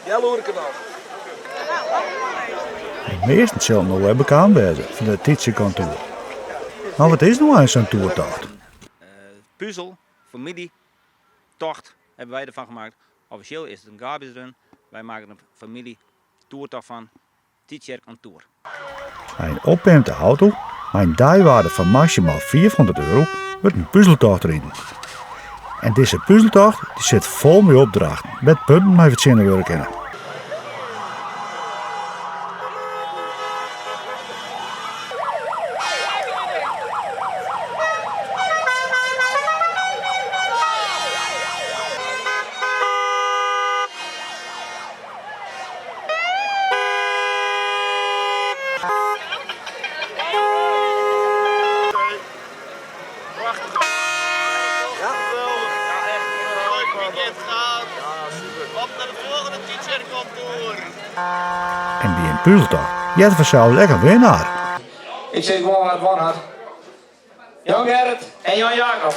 Jaloerkanaal. De meesten zullen nog wel bekend wezen van de Tietjekantoor. Maar wat is nou eens zo'n toertocht? Puzzel, familietocht hebben wij ervan gemaakt. Officieel is het een garbage run. Wij maken een familietoertocht van Tietjekantoor. Een opruimde auto, met een dijwaarde van maximaal €400, wordt een puzzeltocht rijden. En deze puzzeltocht die zit vol met opdrachten, met punten met verschillende werk in. Op naar de volgende Tietjekantoor. En bij een puzzeltocht, je hebt vanzelf lekker winnaar. Ik zeg gewoon wat van had. Jan Gerrit en Jan Jacob.